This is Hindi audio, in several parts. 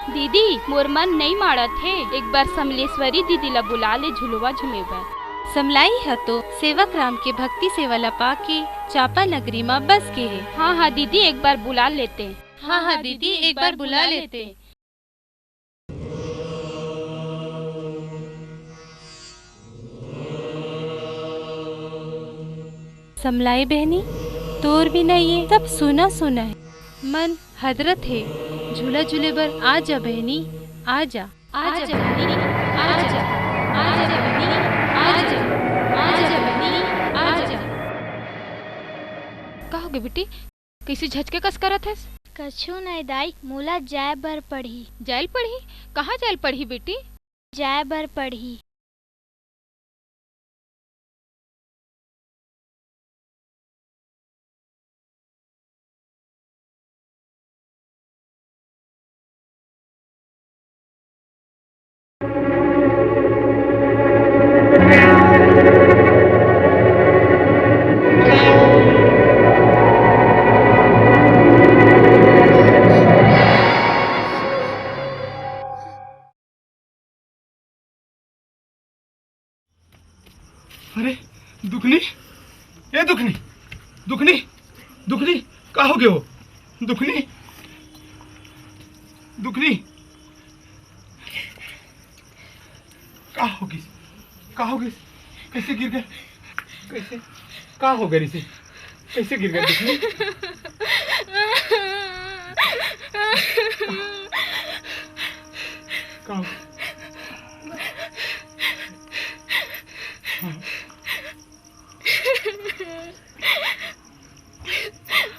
दीदी मोर मन नहीं माड़त है, एक बार समलेश्वरी दीदी ला बुला ले झुलवा झुलेबर। समलाई है तो सेवक राम के भक्ति सेवा ला पाके चापा नगरी में बस के है। हाँ हाँ दीदी एक बार बुला लेते। हाँ दीदी एक बार बुला लेते। समलाई बहनी तोर भी नहीं है, सब सुना सुना है, मन हदरत है। झूला झूले बर आ जा बहनी, आ जा आ जा बहनी, आ जा आ जा बहनी, आ जा आ जा बहनी, आ जा। का होगे बेटी, कैसे झचके कस करत है? कछु नहीं दाई, मोला जाय बर पढ़ी। जायल पढ़ी? कहाँ जायल पढ़ी बेटी? जाय बर पढ़ी। अरे दुखनी, ए दुखनी, दुखनी, दुखनी, का हो गए हो? दुखनी, दुखनी, का होगी? का हो गई? कैसे गिर गए? कैसे? का हो गई इसे? कैसे गिर गए दुखनी? का हो?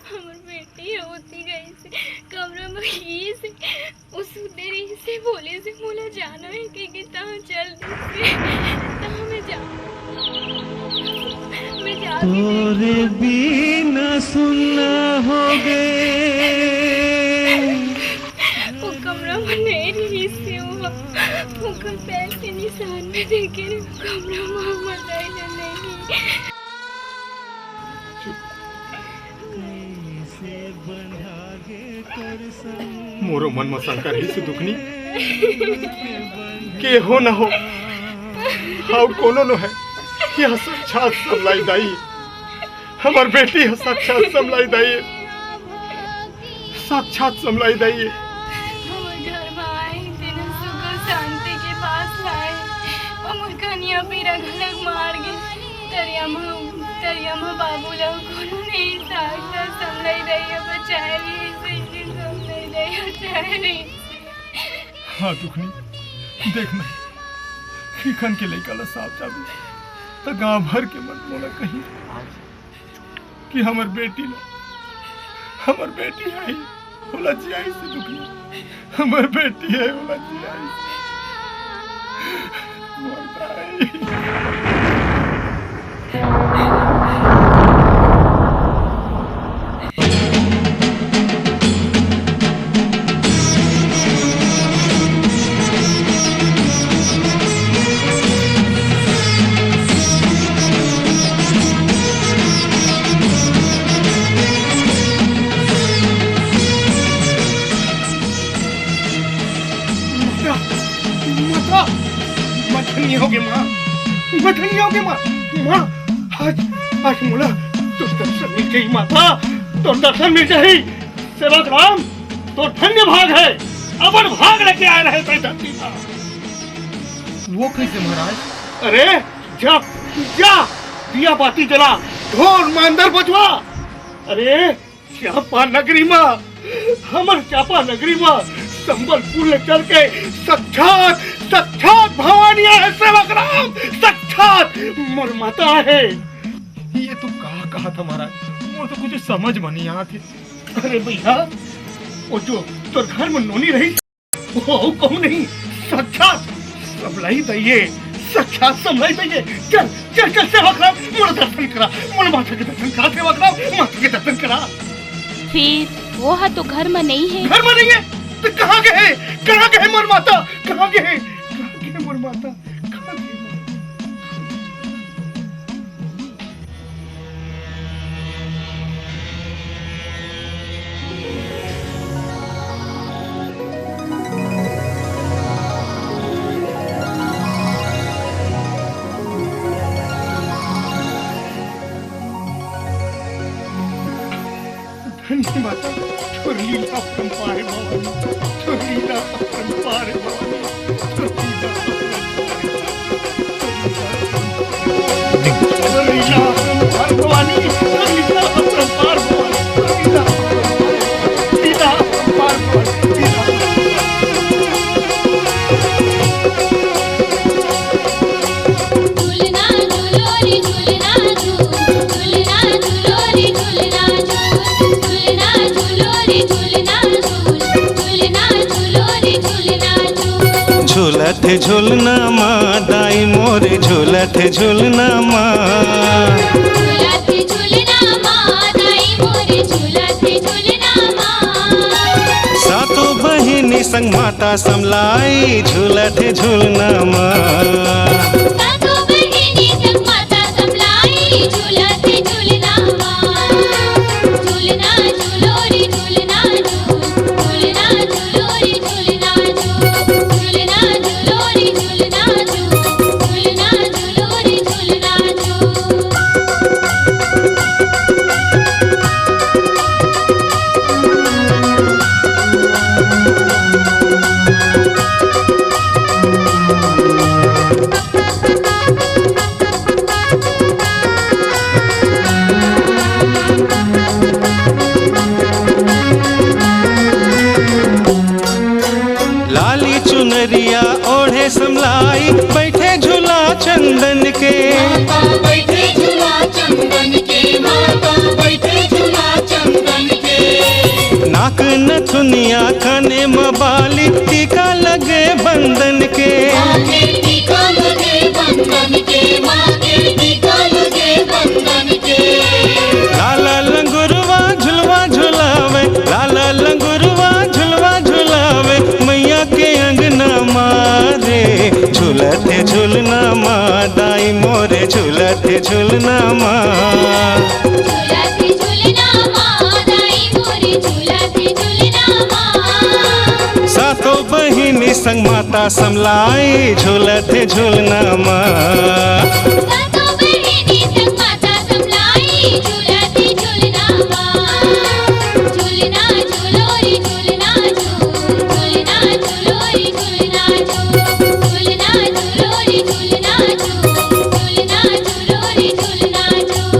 हमर बेटी होती गई से कमरा में ये से उस देरी से बोले से मोला जाना है कि तहाँ चल दे तहाँ मैं जा तोरे बिना सुनना हो गए। वो कमरा में नहीं रही से वो पैर के निशान में देखे कमरा में बताई नहीं। मोरो मन में शंका रही से दुखनी के हो न हो, हाउ कोनो न है, यह साक्षात समलाई दाई, हमार बेटी है साक्षात समलाई दाई, साक्षात समलाई दाई। हम घर में आए दिन सुख शांति के पास लाए, हम कन्या पीरा घलक मार गए। तरिया में बाबू लोग कोनो नहीं साक्षात समलाई दाई बचाए रही से समलाई दाई बचाए रही। हाँ दुखनी, देखना खीखन के लइका ला साफ जाबी तो गांव भर के मन मोला कही कि हमर बेटी ला, हमर बेटी है होला जियाई से दुखनी, हमर बेटी है होला जियाई से मोर मठनियोगे माँ, मठनियोगे माँ, माँ आज मोला तो दर्शन मिल गई माता, तो दर्शन मिल गई। सेवक राम तो धन्य भाग है, अपन भाग लेके आए रहे थे धरती का। वो कैसे महाराज? अरे जा जा दिया बाती जला, ढोर में अंदर बजवा। अरे चापा नगरी में, हमर चापा नगरी में संबलपुर ले चल के साक्षात साक्षात भवानी है सेवक राम, साक्षात मोर माता है। ये तो कहा था महाराज, वो तो कुछ समझ में नहीं आती। अरे भैया वो जो तो घर में नोनी रही वो कहूँ नहीं, साक्षात समलाई दैये, साक्षात समलाई दैये। चल चल चल सेवक राम मोर दर्शन करा, मोर माता के दर्शन करा सेवक राम, माता के दर्शन करा। फिर वो है तो घर में नहीं है। घर में नहीं है तो कहाँ गए? कहाँ गए मोर माता? कहाँ गए? कहाँ गए मोर माता? कहाँ गए? नहीं माता लीला अपरंपार भवानी लीला अपरंपार भवानी लीला अपरंपार भवानी लीला अपरंपार भवानी लीला अपरंपार भवानी झूलत झूलना माँ दाई मोरे झूलत झूलना माँ झूलत झूलना माँ दाई मोरे झूलत झूलना माँ सातों बहिनी संग माता समलाई झूलत झूलना माँ सातों बहिनी संग माता समलाई झूलत झूलना माँ झूलना झूलो रे झूलना झूल झूलना झूलो रे झूलना झूल झूलना झूलो रे झूलना झूल झूलना झूलो रे झूलना झूल लाली चुनरिया ओढ़े समलाई बैठे झूला चंदन के माता बैठे झूला चंदन के माता बैठे झूला चंदन के नाक नथुनिया काने मबाली टीका लगे बंदन के माँ के टीका लगे बंदन के माँ के टीका लगे बंदन के लाला लंगुरवा झुलवा झुलावे लाला लंगुरवा झुलवा झुलावे मैया के अंगना मारे झूलते झूलना माँ दाई मोरे झूलते झूलना माँ झूलत झूलना माँ दाई मोरे झूलत झूलना माँ सातों बहिनी संग माता समलाई झूलते झूलना माँ सातों बहिनी संग माता समलाई झूलत झूलना माँ झूलना झूलो रे झूलना झूल झूलना झूलो रे झूलना झूल झूलना झूलो रे झूलना झूल झूलना झूलो रे झूलना झूल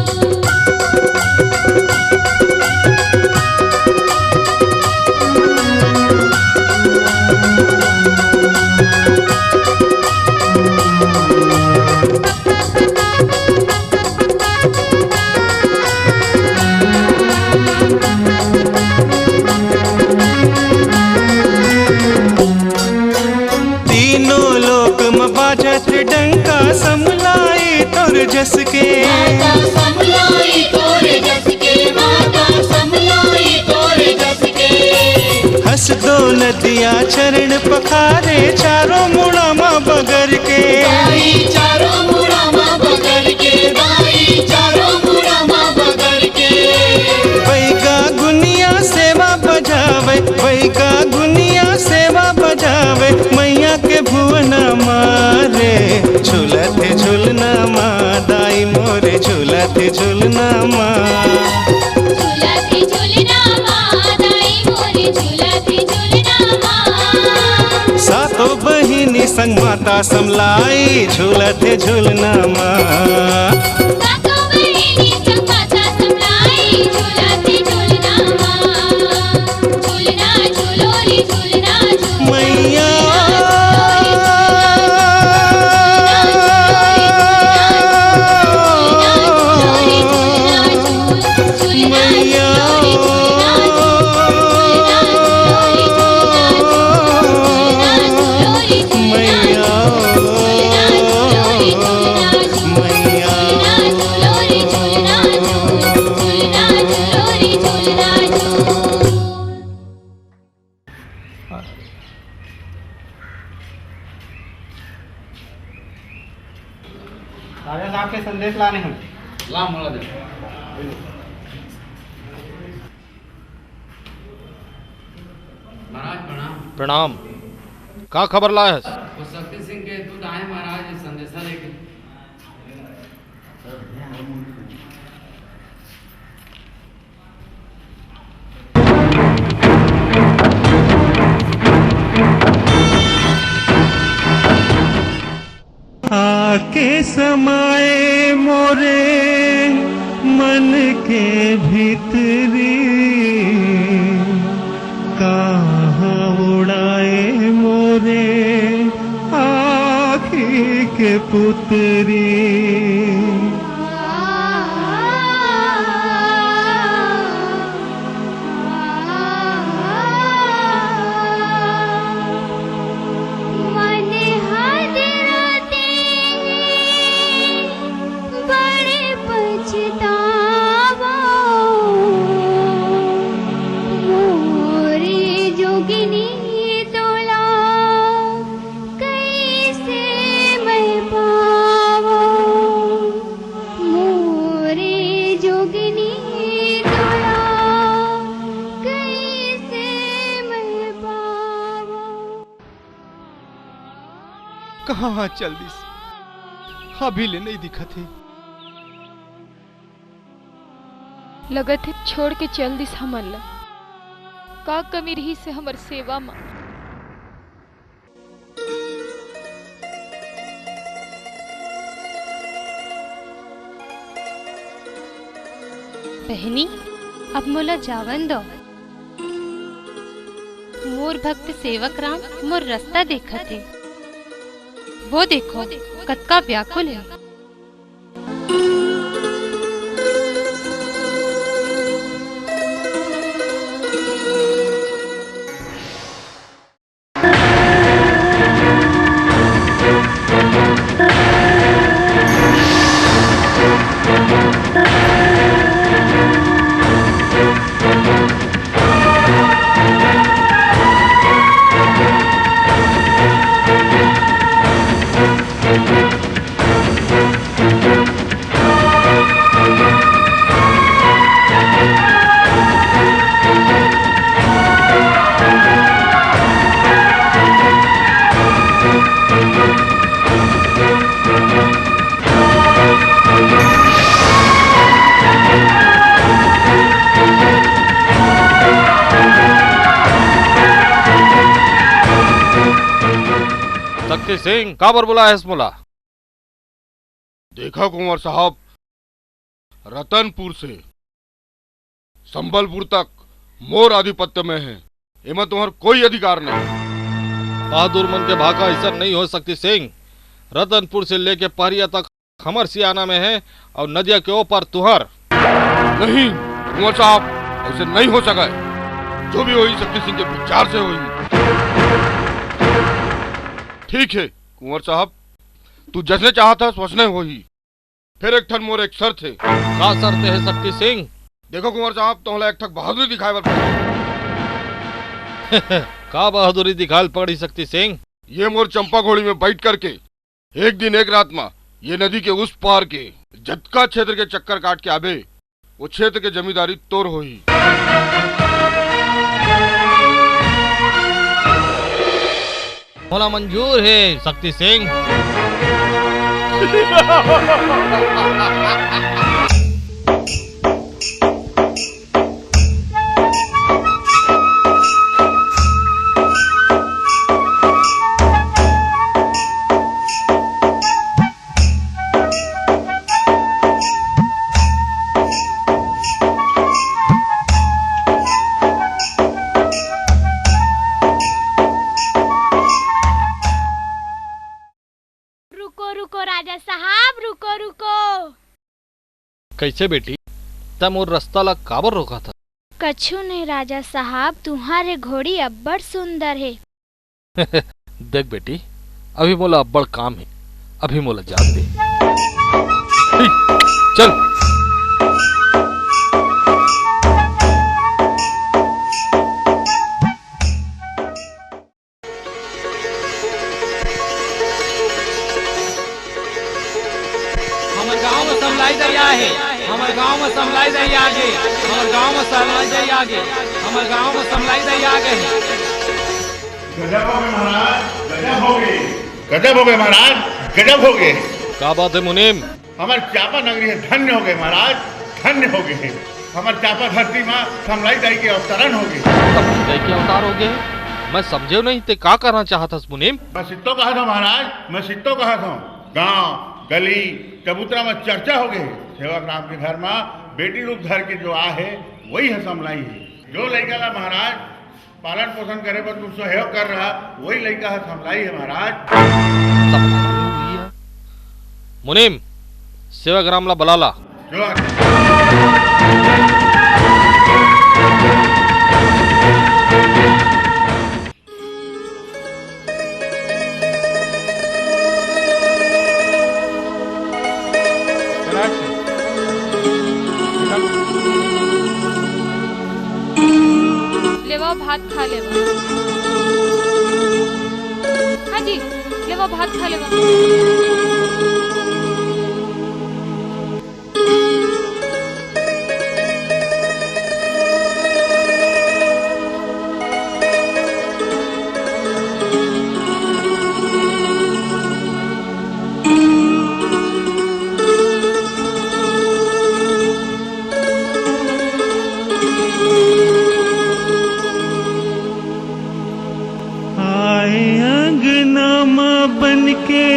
तीनों लोक में बाजत डंका समलाई तोर जस के माता समलाई तोरे जस के माता समलाई तोरे जस के हंस दो नदिया चरण पखारे चारों मुड़ा माँ बगर के दाई चारों मुड़ा माँ बगर के दाई चारों मुड़ा माँ बगर के बैगा गुनिया सेवा बजावे बैगा गुनिया सेवा बजावे मैया के भुवना मारे झूलते झूलना माँ दाई मोरे झूलते झूलना माँ झूलत झूलना माँ दाई मोरे झूलत झूलना माँ सातों बहिनी संग माता समलाई झूलते झूलना माँ सातों बहिनी संग माता समलाई झूलत झूलना माँ झूलना झूलो रे झूलना झूल मैया राजा साहब के संदेश लाने हैं। ला मोला दे। महाराज प्रणाम। प्रणाम। का खबर लाए है? वो शक्ति सिंह के दूत आए महाराज संदेशा लेके। समाए मोरे मन के भीतरी, कहाँ उड़ाए मोरे आँखी के पुतरी। कहाँ चल दिस अभी ले नहीं दिखत है। लगत है छोड़ के चल दिस हमन ला। का कमी रही से हमर सेवा में। बहनी अब मोला जावन दो। मोर भक्त सेवक राम मोर रास्ता देखत है। वो देखो कतका व्याकुल है। शक्ति सिंह काबर बुलाया है मुला? देखा कुंवर साहब, रतनपुर से संबलपुर तक मोर आधिपत्य में है। इनमें तुम्हारा कोई अधिकार नहीं। बहादुर मन के भाका ऐसा नहीं हो सकती सिंह। रतनपुर से लेके पहरिया तक हमर सियाना में है और नदिया के ऊपर तुहर। नहीं कुंवर साहब, ऐसे नहीं हो सका है। जो भी हुई शक्ति सिंह के विचार से हुई। ठीक है कुंवर साहब, तू जैसे चाहता वैसने हो ही। फिर एक ठन मोर एक शर्त है। का शर्त है शक्ति सिंह? देखो कुंवर साहब, तो एक ठक बहादुरी दिखाए बर का बहादुरी दिखाल पड़ी शक्ति सिंह? ये मोर चंपा घोड़ी में बैठ करके एक दिन एक रात में ये नदी के उस पार के जतका क्षेत्र के चक्कर काट के आबे, वो क्षेत्र के जमींदारी तोर होई। मोला मंजूर है शक्ति सिंह। कैसे बेटी, तम और रास्ता ला काबर रोका था? कछु नहीं राजा साहब, तुम्हारे घोड़ी अब्बड़ सुंदर है। देख बेटी, अभी मोला अब्बड़ काम है, अभी मोला जान दे। चल। हमारे गांव में समलाई दरिया है। हमारे गांव में समलाई दरिया आगे। हमारे गांव में समलाई दरिया आगे। हमारे गांव में समलाई दरिया आगे। गजब हो गए महाराज, गजब हो गए। गजब हो गए महाराज, गजब हो गए। क्या बात है मुनीम? हमारे चापा नगरी है, धन्य हो गए महाराज, धन्य हो गए। हमारे चापा धरती में समलाई दाई के अवतरण हो गए। समलाई के अवतार हो गए? मैं समझे नहीं ते का करना चाहता मुनीम? मैं सित्तो कहा था महाराज, मैं सित्तो कहा था। गांव गली चबूतरा में चर्चा हो गई। सेवक राम के घर में बेटी रूप धर के जो आ है वही है समलाई है। जो लड़का ला महाराज पालन पोषण करे पर तुम सहयोग कर रहा वही लड़का है समलाई है महाराज। मुनीम सेवक रामला बलाला। जो लेवा भात खा लेवा। हाँ जी लेवा भात खा लेवा। बनके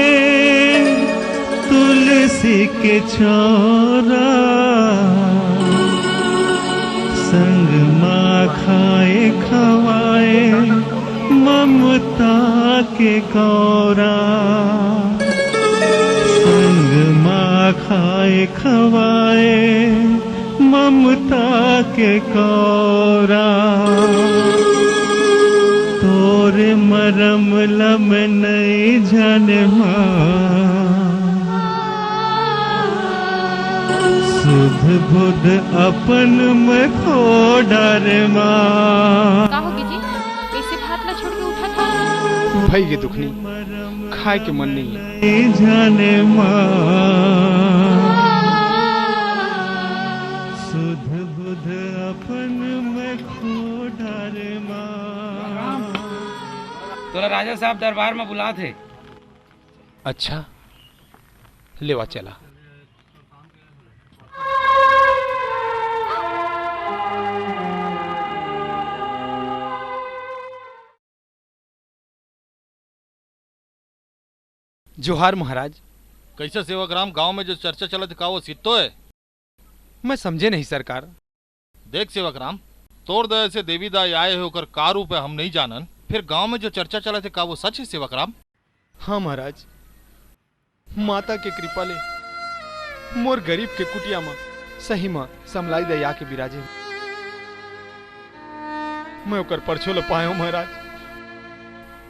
तुलसी के छोरा संग माँ खाए खवाए ममता के गौरा। संग माँ खाए खवाए ममता के गौरा। तोरे मरम लम नहीं जाने सुध बुध अपन में खो डारे माँ। का होगी जी ऐसे भात ला छोड़ के उठा था। भाई के दुख नहीं खाए के मन नहीं है। जाने सुध बुध अपन में खो डारे माँ। तोरा राजा साहब दरबार में बुला थे। अच्छा लेवा चला। जोहार महाराज। कैसे सेवक राम गांव में जो चर्चा चलत का वो सित्तो है? मैं समझे नहीं सरकार। देख सेवक राम तोड़ दया से देवी दाई आए होकर का रूप है हम नहीं जानन। फिर गांव में जो चर्चा चला थे का वो सच है सेवक राम? हाँ महाराज माता के कृपा ले मोर गरीब के कुटिया में सही माँ समलाई दया के विराजे। मैं ओकर परछो ल पायो महाराज।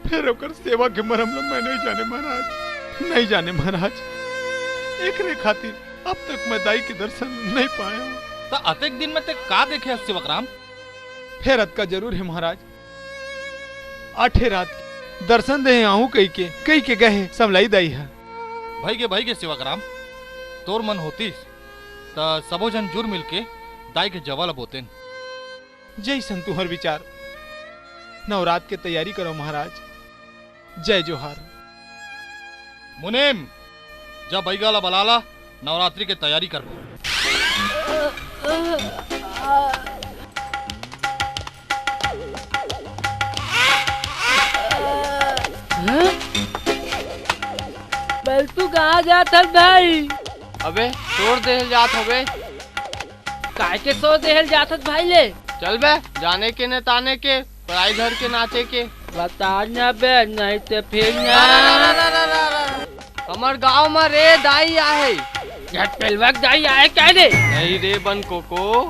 फिर ओकर सेवा के मरम ल मैं नहीं जाने महाराज, नहीं जाने महाराज। एक रे खातिर अब तक मैं दाई के दर्शन नहीं पाया। तो अतेक दिन में ते का देखे सेवक राम? फेरत का जरूर है महाराज। आठे रात दर्शन दे आहू कई के गए समलाई दाई है। भाई के सेवक राम तोर मन होतीस तो सबो जन जुर मिलके दाई के जवाल बोतेन। जय संतुहर विचार। नवरात के तैयारी करो महाराज। जय जोहार। मुनीम जब बैगाला बलाला नवरात्रि के तैयारी कर। बल तू कहाँ जात है भाई? अबे तोड़ देहल जात हवे। काय के सो देहल जात है भाई ले? चल बे जाने के न ताने के पढ़ाई घर के नाचे के बता न बे नहीं तो फिर ना। हमार गांव में रे दाई आहे। गजपेलवक दाई आए क्या रे? नहीं रे बन कोको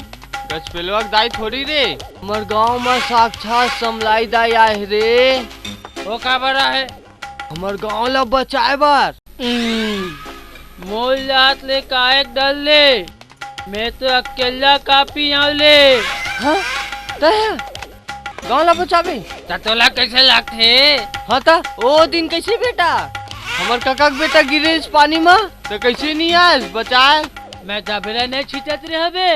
गजपेलवक दाई थोड़ी रे। हमार गांव में साक्षात समलाई दाई आए रे। वो का बड़ा है? हमार गांव ला बचाए बार। मोल जात ले कायक डल ले। मैं तो अकेला कापी आऊ ले। हाँ गांव ला बचावे तोला कैसे लागते? हाँ ता ओ दिन कैसे बेटा हमार काका बेटा गिरे इस पानी में तो कैसे नहीं आज बचाए? मैं दबरा नहीं छिटत रहे हबे।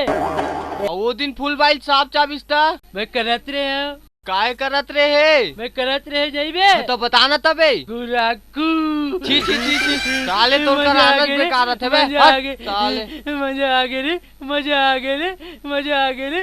वो दिन फूल बाइल साफ चाबिस्ता मैं करत रहे हूँ। काय करत रहे? मैं करत रहे जाइबे तो बताना तबे। गुराकू छी छी छी छी साले तोड़ कर आनंद बेकार थे बे। साले मजा आ गए रे, मजा आ गए रे, मजा आ गए रे।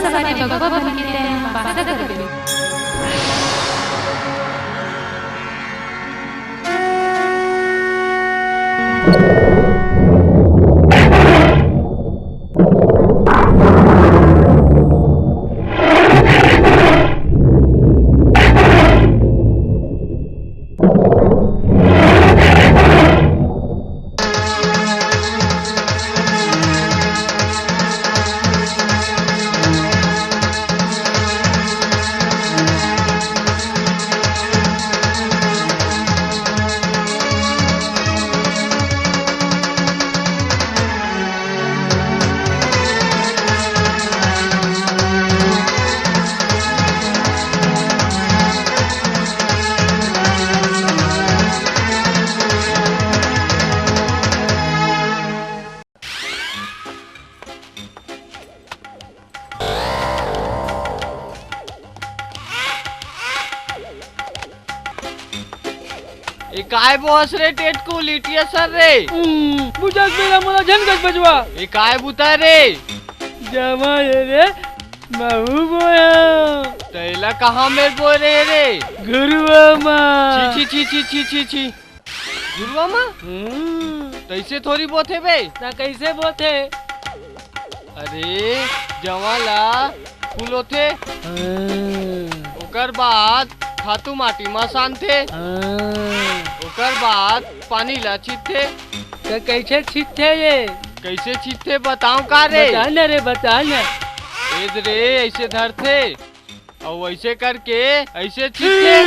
सवारे बगवा बन के तेरे वास्ता करबे। काय बॉस रे टेट को लिटिया सर रे बुझाक मेरा मोला झनगस बजवा ए काय बुता रे जमा रे महू बोया तैला कहां में बोल रे रे गुरुआ मां छी छी छी छी छी छी गुरुआ मां तैसे थोड़ी बोथे बे ना कैसे बोथे अरे जवाला फूलो थे ओकर बाद खातू माटी मा शांते ओकर बाद पानी ला छीते तो कैसे छीते ये कैसे छीते बताऊं का रे बताना रे बताना एद रे ऐसे धरते और वैसे करके ऐसे छीते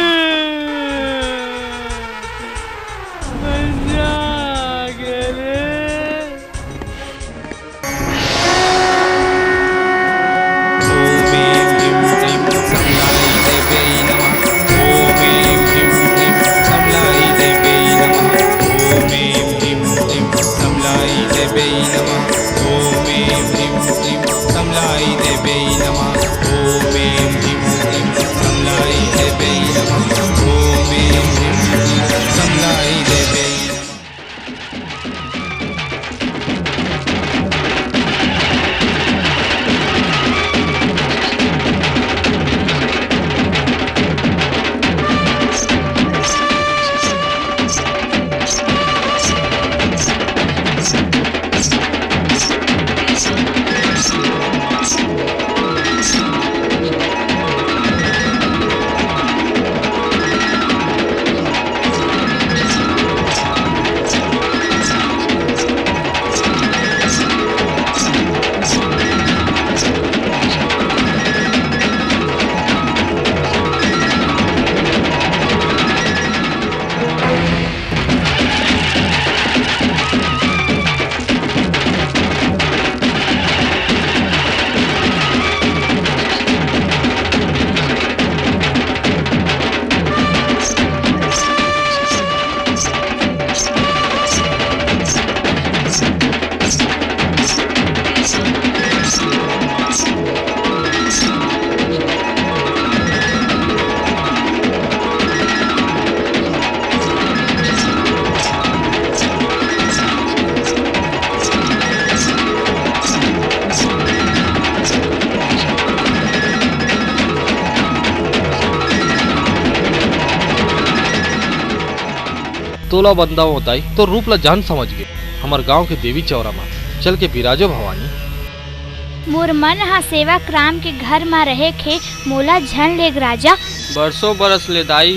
तोला बंदा होता है तो रूप ला जान समझ गए हमार गांव के देवी चौरा में चल के बिराजो भवानी मोर मन हा सेवक राम के घर में रहे खे मोला झन लेग राजा बरसों बरस ले दाई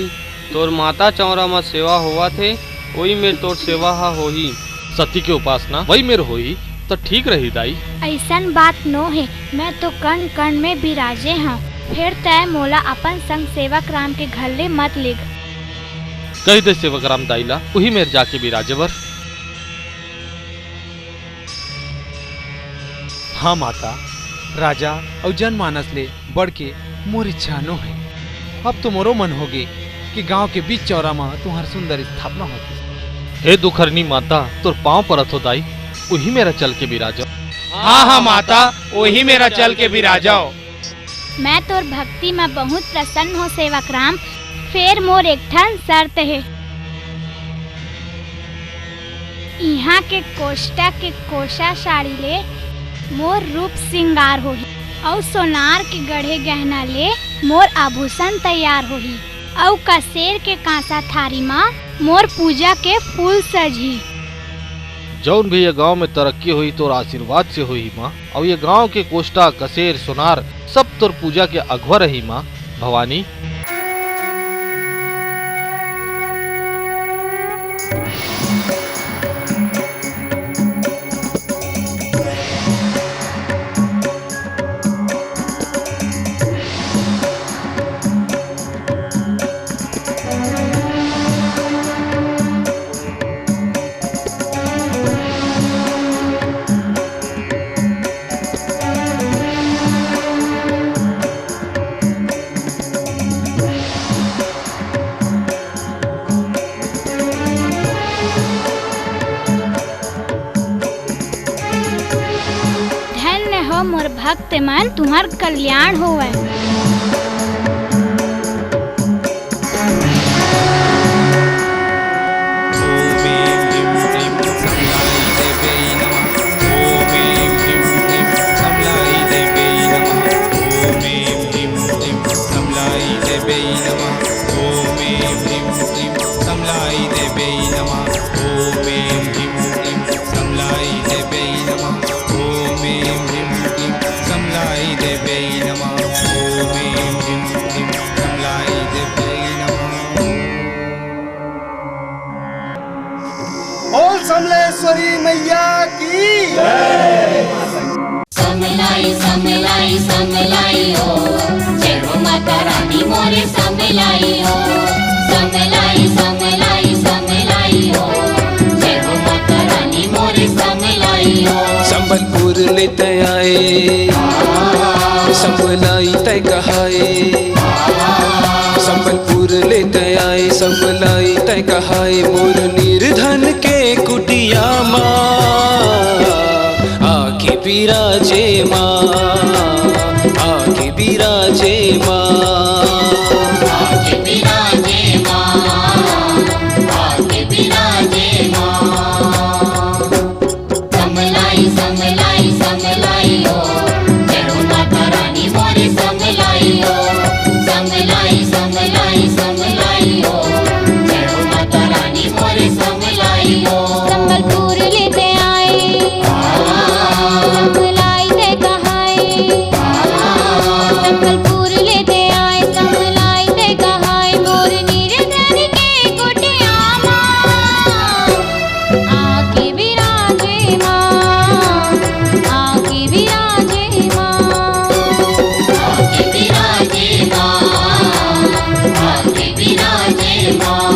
तोर माता चौरा में सेवा हुआ थे वही मेर तोर सेवा हा होही सती के उपासना वही मेर होई तो ठीक रही दाई ऐसन बात नो है मैं तो कण कण में बिराजे हूँ फिर तय मोला अपन संग सेवक राम के घर ले मत लेग कही दे सेवक राम दाईला वही मेर जाके बिराजेवर हाँ माता राजा और जनमानस ले बढ़ के मोर इच्छा नो है अब तो मोरो मन होगे कि गांव के बीच चौरा में तुम्हार सुंदर स्थापना होगी हे दुखरनी माता तोर पाँव परत हो दाई वही मेरा चल के बिराजो हाँ हाँ माता वही मेरा चल के बिराजाओ मैं तोर भक्ति में बहुत प्रसन्न हो सेवक राम फिर मोर एक ठन शर्त है यहाँ के कोष्टा के कोषा साड़ी ले मोर रूप सिंगार होही और सोनार के गढ़े गहना ले मोर आभूषण तैयार होही और कसेर के कांसा थारी माँ मोर पूजा के फूल सजी। जौन भी ये गांव में तरक्की हुई तो आशीर्वाद से हुई माँ, और ये गांव के कोष्टा कसेर सोनार सब तोर पूजा के अगवा रही माँ भवानी। मोर भक्त मन तुम्हार कल्याण होवे। समलेश्वरी मैया की समलाई समलाई समलाई हो, जय हो माता रानी मोरे समलाई हो। समलाई समलाई समलाई हो, जय हो माता रानी मोरे समलाई हो। संबलपुर लेते आए समलाई तय कहाए, संबलपुर लेते आए समलाई तय कहाए। मोर निर्धन के कुटिया माँ आके बिराजे माँ, आके बिराजे माँ, आके बिराजे माँ, आके बिराजे माँ। समलाई समलाई समलाई हो, जय हो माता रानी मोरे समलाई हो। समलाई समलाई समलाई हो, जय हो माता रानी मोरे समलाई हो। संबलपुर लेते आए समलाई ते कहाए, संबलपुर लेते आए समलाई ते कहाए। मोर निर्धन के कुटिया माँ आके विराजे माँ, आके विराजे माँ, आके विराजे माँ, आके विराजे माँ।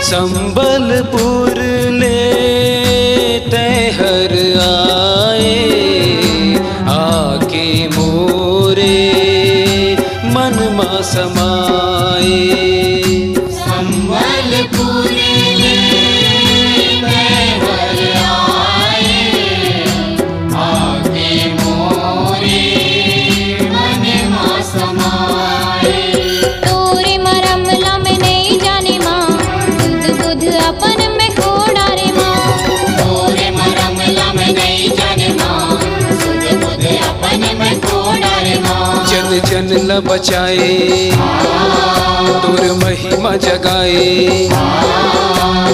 संबलपुर ले तहर आए, आके मोरे मन मा समाए। संबलपुर ले तहर आए, आके मोरे मन मा समाए। तोरे मरमला में नहीं जाने माँ, बुध अपन में खोड़ा रे माँ। तोरे मरमला में नहीं जाने माँ, सुध बुध अपन में खोड़ा रे माँ। जन जन ल बचाए तोर महिमा जगाए,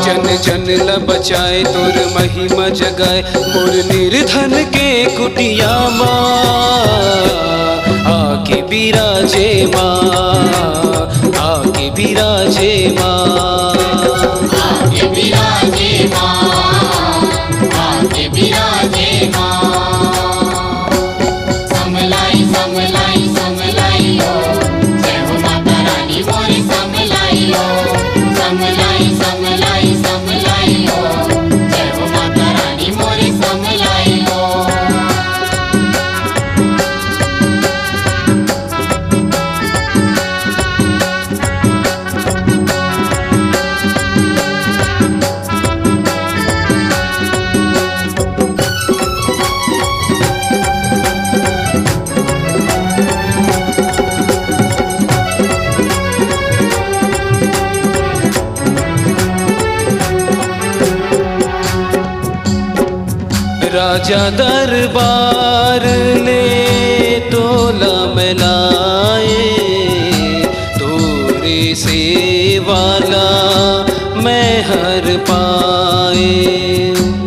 जन जन ल बचाए तोर महिमा जगाए। मोर निर्धन के कुटिया माँ आके बिराजे माँ, आके बिराजे माँ, आके बिराजे माँ, आके बिराजे माँ। समलाई समलाई समलाई हो, जय हो माता रानी मोरी समलाई हो। समलाई समलाई समलाई हो, जय हो माता रानी मोरी समलाई हो। राजा दरबार ले तोला मिलाए, तोरे से वाला मैं हर पाए।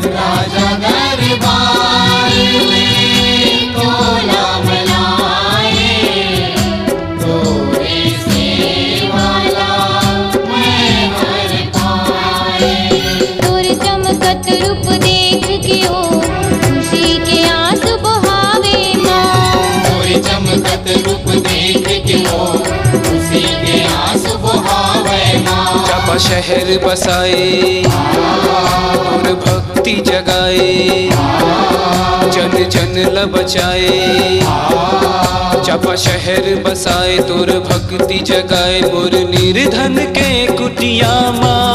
राजा दरबार में तोला मिलाए, तोरे से वाला मैं हर पाए। तोर चमकत रूप देख के ओ खुशी के आंसू बहावे माँ। तोरे चमकत रूप देख के ओ खुशी के आंसू बहावे माँ। चापा शहर बसाए और भक्ति जगाए, जन जन ल बचाए। चापा शहर बसाए तोर भक्ति जगाए, मोर निर्धन के कुटिया माँ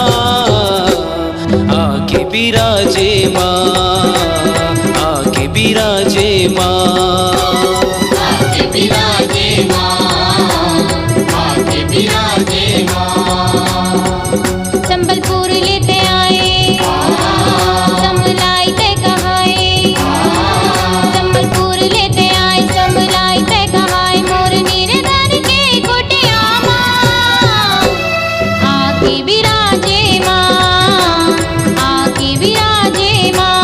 आके बिराजे माँ, आके बिराजे माँ, आके बिराजे माँ, आके बिराजे माँ। संबलपुर लेते आए समलाई ते कहाए, संबलपुर लेते आए समलाई ते कहाए। मोर निर्धन के कुटिया माँ आके बिराजे माँ, आके बिराजे माँ,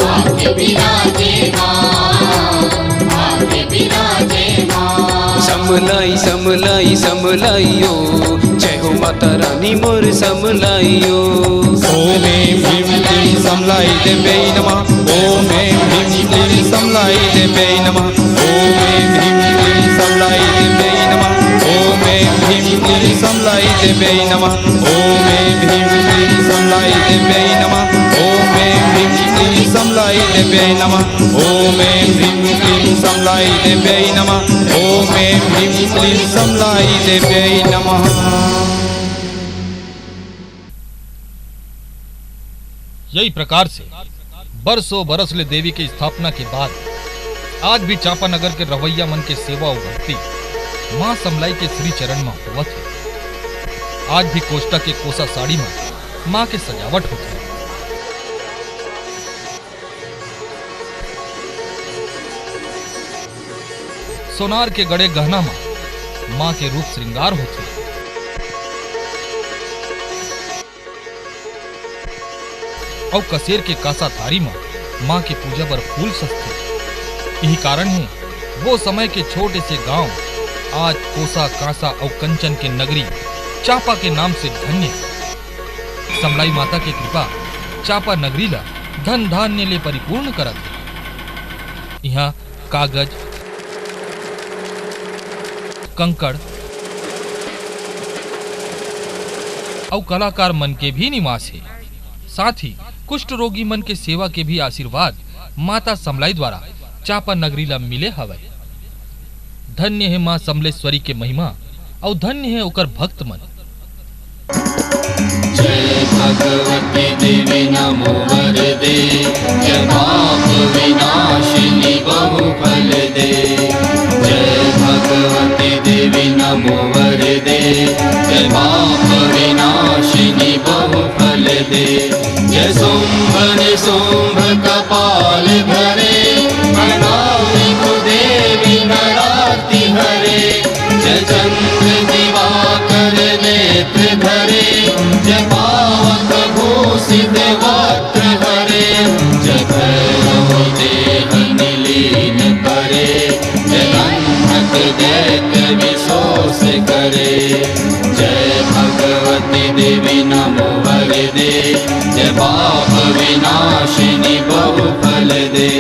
आके बिराजे माँ, आके बिराजे माँ। समलाई समलाई समलाइयो, जय हो माता रानी मोर समलाइयो। ओम ऐं ह्रीं क्लीं समलाई देव्यै नमः। ओम ऐं ह्रीं क्लीं समलाई देव्यै नमः। ओम ऐं ह्रीं क्लीं समलाई देव्यै नमः। ओम ऐं ह्रीं क्लीं समलाई देव्यै नमः। ओम ऐं ह्रीं क्लीं समलाई देव्यै नमः। ओम ऐं ह्रीं क्लीं समलाई देव्यै नमः। ओम ऐं ह्रीं क्लीं समलाई देव्यै नमः। ओम ऐं ह्रीं क्लीं समलाई देव्यै नमः। यही प्रकार से बरसों बरस ले देवी की स्थापना के बाद आज भी चांपानगर के रवैया मन के सेवा और भक्ति मां समलाई के श्री चरण में होवत है। आज भी कोष्टा के कोसा साड़ी में मां के सजावट होती है। सोनार के गड़े गहना में मां के रूप श्रृंगार होते हैं। और कसेर के कासा थारी में मां की पूजा पर फूल सस्ते। यही कारण है वो समय के छोटे से गांव आज कोसा कासा और कंचन के नगरी चापा के नाम से धन्य है। समलाई माता की कृपा चापा नगरी ला धन धान्य ले परिपूर्ण करत है। यहाँ कागज, कंकड़ और कलाकार मन के भी निवास है। साथ ही कुष्ठ रोगी मन के सेवा के भी आशीर्वाद माता समलाई द्वारा चापा नगरी ला मिले हवे। धन्य है मां समलेश्वरी के महिमा और धन्य है ओकर भक्त मन। जय भगवती देवी नमो वरदे, जय पाप विनाशिनी बहु फल दे। जय भगवती देवी नमो वरदे, जय पाप विनाशिनी बहु फल दे। जय शुंभ निशुंभ कपाल धरे, प्रणामी देवी नराति हरे। जय चंद्र दिवाकर नेत्र धरे, जय पावक भूषित वक्त्र हरे। जय भैरव देह निलीन करे, जय गंधक दैत्य विशोष करे। जय भगवती देवी नमो वरदे, जय पाप विनाशिनी बहु फल दे।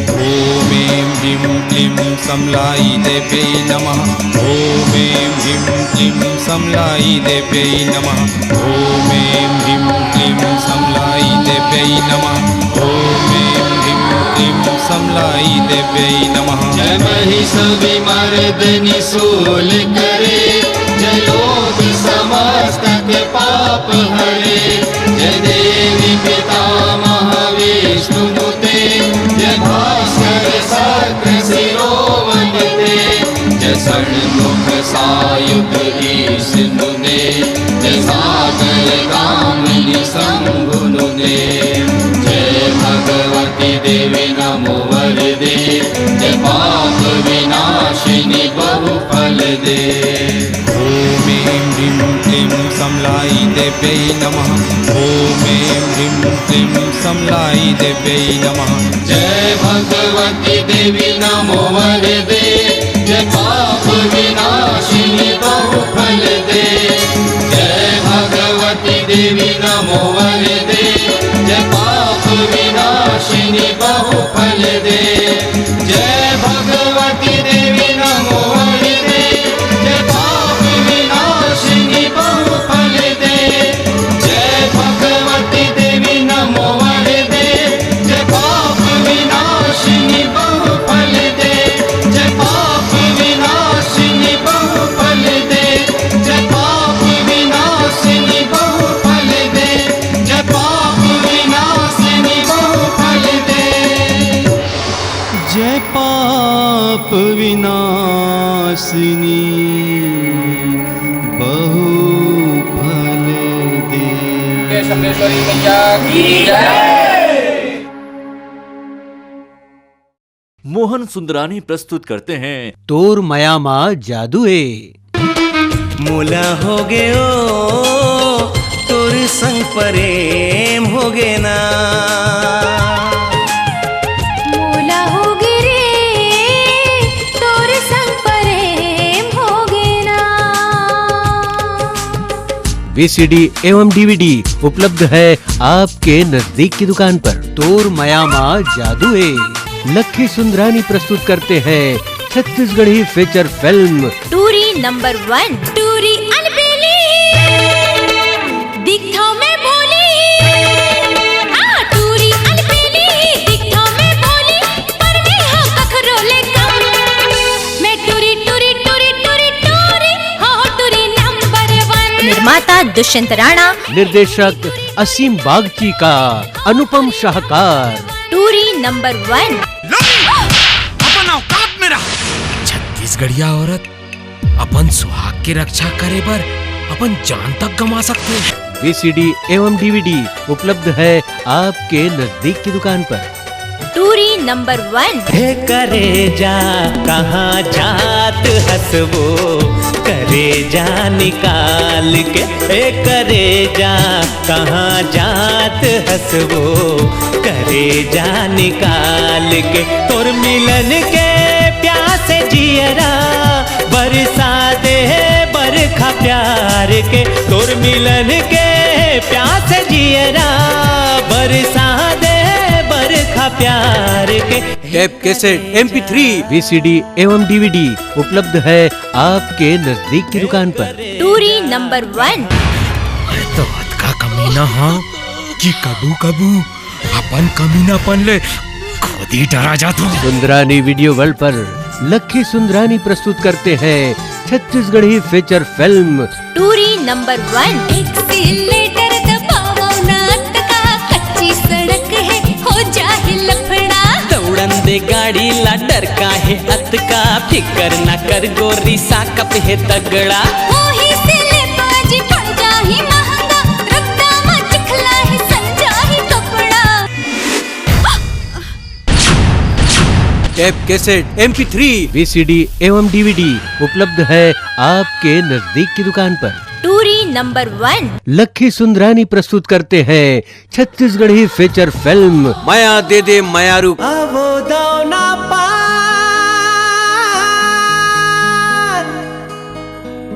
ओम ऐं ह्रीं क्लीं समलाई देव्यै नमः। ओम ऐं ह्रीं क्लीं समलाई देव्यै नमः। ओम ऐं ह्रीं क्लीं समलाई देव्यै नमः। ओम ऐं ह्रीं क्लीं समलाई देव्यै नमः। जय महिष विमर्दिनी शूल करे, जय लोक समस्त के पाप हरे। जय देवी पितामह विष्णुनुते, जय भास्कर शक्र शिरोमणिते। जय षण्मुख सायुध ईशनुदे, जय सागर गामिनी शंभुनुदे। जय भगवती देवी नमो वरदे जय पाप विनाशिनी बहुफल दे। ॐ ऐं ह्रीं क्लीं समलाई देव्यै नमः। ॐ ऐं ह्रीं क्लीं समलाई देव्यै नमः। जय भगवती देवी नमो वरदे जय पाप विनाशिनी बहुफल दे। जय भगवती देवी नमो वरदे जय पाप विनाशिनी बहुफल दे। जय भगवती देवी नमो वरदे जय पाप विनाशिनी बहुफल दे। जय भगवती देवी नमो वरदे जय पाप विनाशिनी बहुफल दे। जय पाप विनाशिनी बहुफल दे। जय पाप विनाशिनी बहुफल दे। जय पाप विनाशिनी बहुफल दे। जय पाप विनाशिनी बहुफल दे। शंभेश्वरी मैया की जय। मोहन सुंदरानी प्रस्तुत करते हैं तोर मयामा जादुए। मोला हो गए ओ तोर संग प्रेम हो गे ना। मोला हो गे रे तोर संग प्रेम हो गे ना। VCD एवं DVD उपलब्ध है आपके नजदीक की दुकान पर। तोर मयामा जादुए। लक्की सुंदरानी प्रस्तुत करते हैं छत्तीसगढ़ी फीचर फिल्म टूरी नंबर 1 टूरी अलबेली दिखा में बोली। टूरी अलबेली दिखा में बोली पर मैं हाँ कखरो ले कम। मैं टूरी टूरी टूरी टूरी टूरी हाँ टूरी नंबर 1। निर्माता दुष्यंत राणा। निर्देशक असीम बागची का अनुपम शाहकार। टूरी नंबर 1। अपन औकात में रह। छत्तीसगढ़िया औरत अपन सुहाग की रक्षा करे बर अपन जान तक गंवा सकते हैं। VCD एवं DVD उपलब्ध है आपके नजदीक की दुकान पर। टूरी नंबर 1। हे करे जा कहाँ जात हसबो करे जा निकाल के। हे करे जा कहाँ जात हसबो करे जा निकाल के। तोर मिलन के प्यासे जियरा बरसा दे बरखा प्यार के। तोर मिलन के प्यासे जियरा बरसा दे बरखा प्यार के। टेप कैसेट MP3 VCD एवं DVD उपलब्ध है आपके नजदीक की दुकान पर। टूरी नंबर 1। तो हद का कमीना हाँ कि कबू अपन कमीनापन ले खुद ही डरा जाता। सुंदरानी वीडियो वर्ल्ड पर लक्की सुंदरानी प्रस्तुत करते हैं छत्तीसगढ़ी फीचर फिल्म टूरी नंबर 1। एक्सीलेटर दबाओ ना अटका कच्ची सड़क है हो जाए लफड़ा। दौड़न दे गाड़ी ला डर का है अतका फिकर न कर गोरी साकप है तगड़ा। ओही से ले बाजी पड़ जाही महंगा रब्दा में चिखला है संजाही कपड़ा। टेप कैसेट MP3 VCD एवं DVD उपलब्ध है आपके नजदीक की दुकान पर। टूरी नंबर 1। लक्की सुंदरानी प्रस्तुत करते हैं छत्तीसगढ़ी फीचर फिल्म माया दे दे मायारू। आवो दावना पार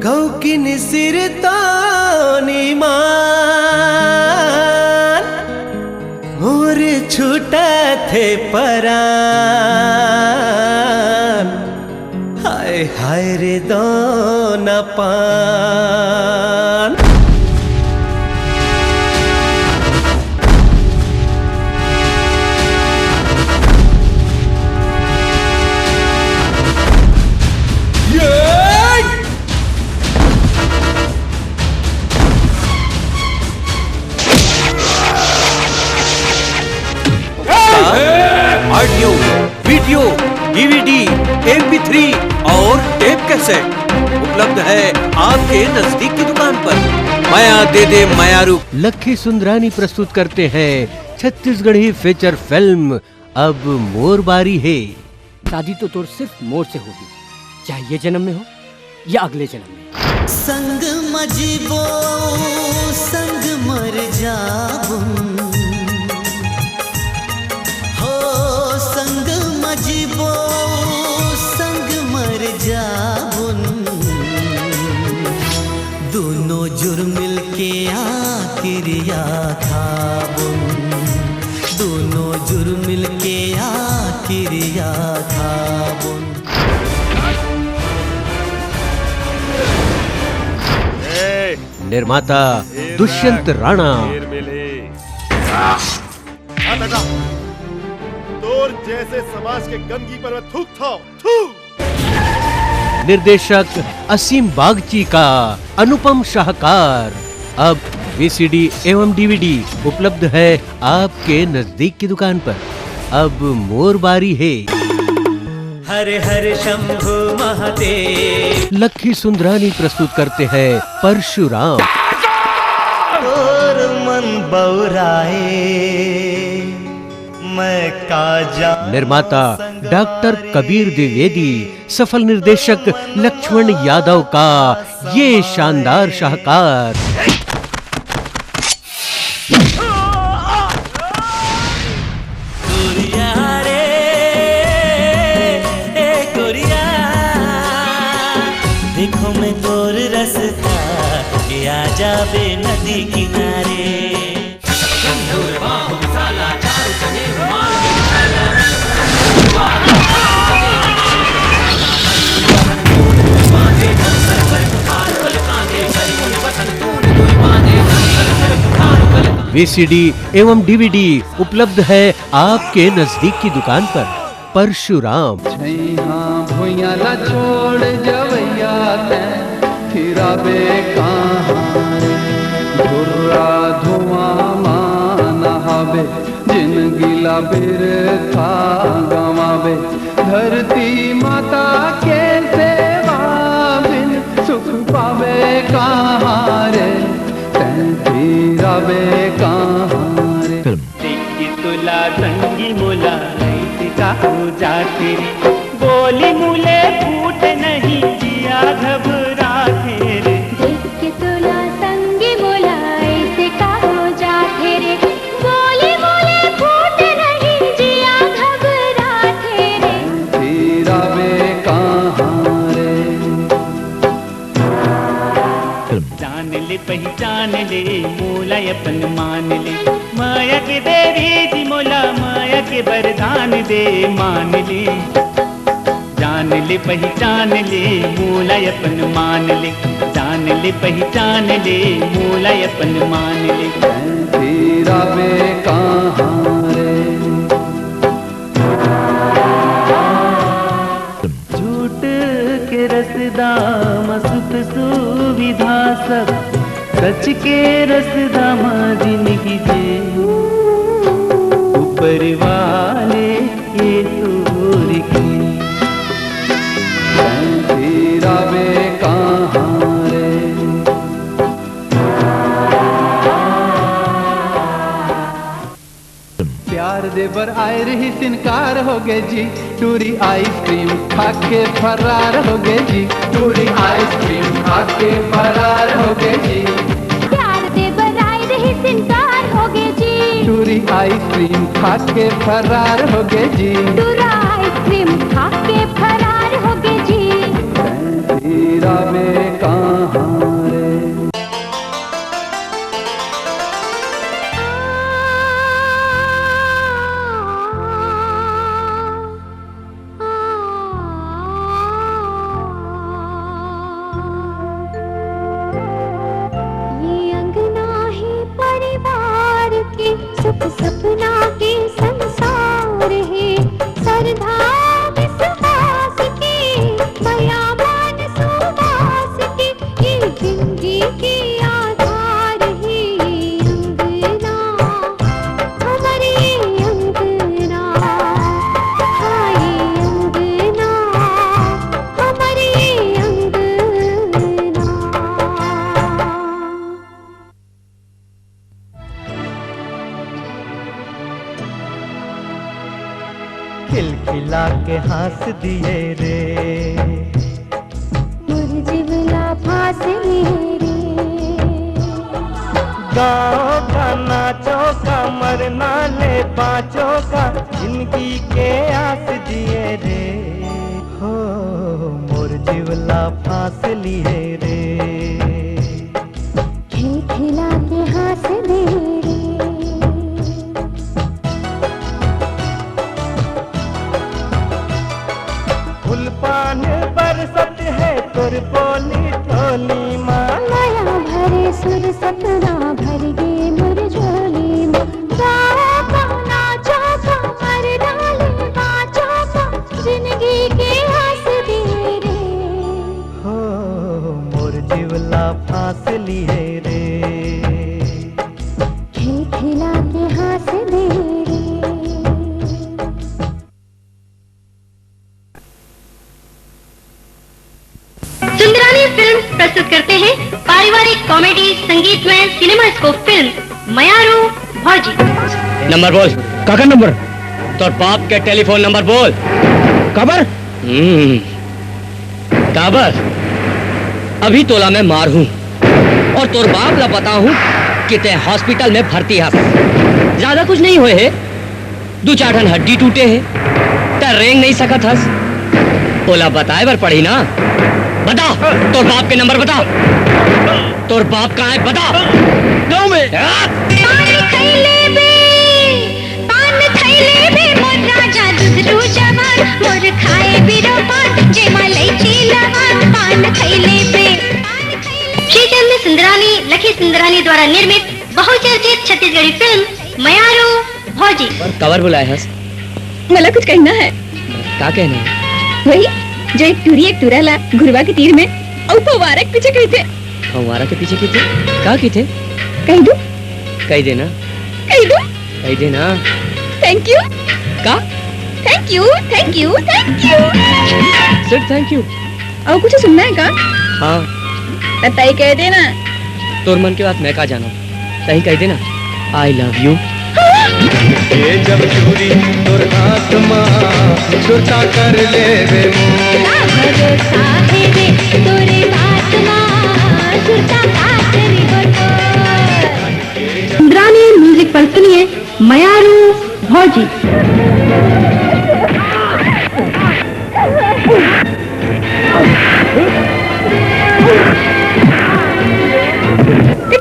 कौकिन सिर तो निमान मोर छूटा थे परान। हाय हाय रे दोना पान। ऑडियो वीडियो DVD MP3 और टेप कैसेट उपलब्ध है आपके नजदीक की दुकान पर। माया दे दे मायारू। लक्की सुंदरानी प्रस्तुत करते हैं छत्तीसगढ़ी फीचर फिल्म अब मोर बारी है। शादी तो तोर सिर्फ मोर से होगी, चाहे ये जन्म में हो या अगले जन्म में। संग मजीबो संग मर जाबुन, हो संग मजीबो संग मर जाबुन, दोनों जुर्मिल के आखिर या खाबुन, दोनों जुर्मिल के आखिर या खाबुन। निर्माता दुष्यंत राणा। तोर जैसे समाज के गंदगी पर मैं थूक था, थू। निर्देशक असीम बागची का अनुपम शाहकार। अब वीसीडी एवं डीवीडी उपलब्ध है आपके नजदीक की दुकान पर। अब मोर बारी है। हर हर शंभु महादेव। लक्की सुंदरानी प्रस्तुत करते हैं परशुराम। और मन बौराए मैं काजा। निर्माता डॉक्टर कबीर द्विवेदी। सफल निर्देशक लक्ष्मण यादव का ये शानदार शाहकार। देखो मैं तोर रसता के आ जाबे नदी किनारे। वीसीडी एवं डीवीडी उपलब्ध है आपके नजदीक की दुकान पर। परशुराम। भुइया ला छोड़ जवैया फिराबे कहाँ रे, धुर्रा धुआं नहाबे जिंदगी ला बिरथा गवाबे। धरती माता के सेवा बिन सुख पावे कहाँ रे, फिराबे कहाँ रे। तुला संगी मोला हो जाते बोली मूले फूट नहीं जिया घबराते रे। देख के तुला संगी मोला ऐसे का हो जाते रे, बोली मूले फूट नहीं जिया घबराते रे। तेरा वे कहाँ रे। जान ले पहचान ले मोला अपन मान ले, माया के देवी जी मोला माया के वरदान दे मान ले। जान ले पहचान ले मोला अपन मान ले, जान ले पहचान ले मोला अपन मान ले। तेरा वे कहाँ रे। झूठ के रसदाम सुख सुविधा सब, सच के रसदाम जिंदगी से ऊपर वाले ये तोर की। तेरा वे कहाँ रे। प्यार देवर आए रही सिनकार हो गए जी, टूरी आइसक्रीम खा के फरार हो गए जी, टूरी आइसक्रीम खा के फरार हो गए जी। प्यार देवर आए रही सिनकार हो गए जी, टूरी आइसक्रीम खा के फरार हो गए जी, टूरा आइसक्रीम खा के फरार हो गए जी। तेरा वे कहाँ रे। सपना के संसार है, सरधा विश्वास की बयान सुबास की, ये जिंदगी की आधार है अंगना हमारी अंगना, हाय अंगना हमारी अंगना। खिलखिला के हंस दिए रे। मुरझिला फांस लिए रे। गाँव का नाचो का मरना ले पाँचों का जिंदगी के आस दिए रे। हो मोर जीवला फांस लिए रे। खिलखिला के हंस दे रे। फूल पान बरसत है तोर बोली टोली माँ। माया भरे सुर सपना भर गे मोर झोली माँ। गाँव का नाचो का मर डाले बाँचो का जिंदगी के हंस दे रे। हो मोर जीवला फांस लिए रे। खिलखिला के हंस दे रे। सुंदरानी फिल्म प्रस्तुत करते हैं पारिवारिक कॉमेडी संगीतमय सिनेमास्कोप फिल्म मयारू भौजी। नंबर बोल। काका नंबर? तोर बाप के टेलीफोन नंबर बोल। काबर? काबर? अभी तोला मैं मार हूँ और तोर बाप ला पता हूँ कि ते हॉस्पिटल में भर्ती है। ज्यादा कुछ नहीं हुए है, 2-4 ठन हड्डी टूटे है, ते रेंग नहीं सकत हस। तोला बताए बर पड़ी ना। बता तोर बाप के नंबर बता। तोर बाप कहाँ है बता। गाँव में। पान खैले बे मोर राजा दुधरू जवान। मोर खाए बिरो पान जे मलैची लवान। पान खैले बे। श्रीचंद सुंदरानी लखी सुंदरानी द्वारा निर्मित बहुचर्चित छत्तीसगढ़ी फिल्म मयारू भौजी। कवर बुलाए हस। मला कुछ कहना है। क्या कहना है? वही जो एक टूरा ला घुरवा के तीर में और फवारा के पीछे कही थे। फवारा के पीछे की थे? क्या की थे? कही दू। कही देना। कही दू। कही देना। Thank you. का? Thank you thank you thank you. सिर्फ थैंक यू। और कुछ सुनना है का? हाँ। तय कह देना। तोर मन की बात मैं का जाना। सही कह देना। I love you. ये जब चूरी तोर हाथ माँ सुरता कर ले वे भरोसा है रे तोरे बात माँ सुरता काट री बतो। सुंदरानी म्यूजिक पर सुनिए मयारू भौजी।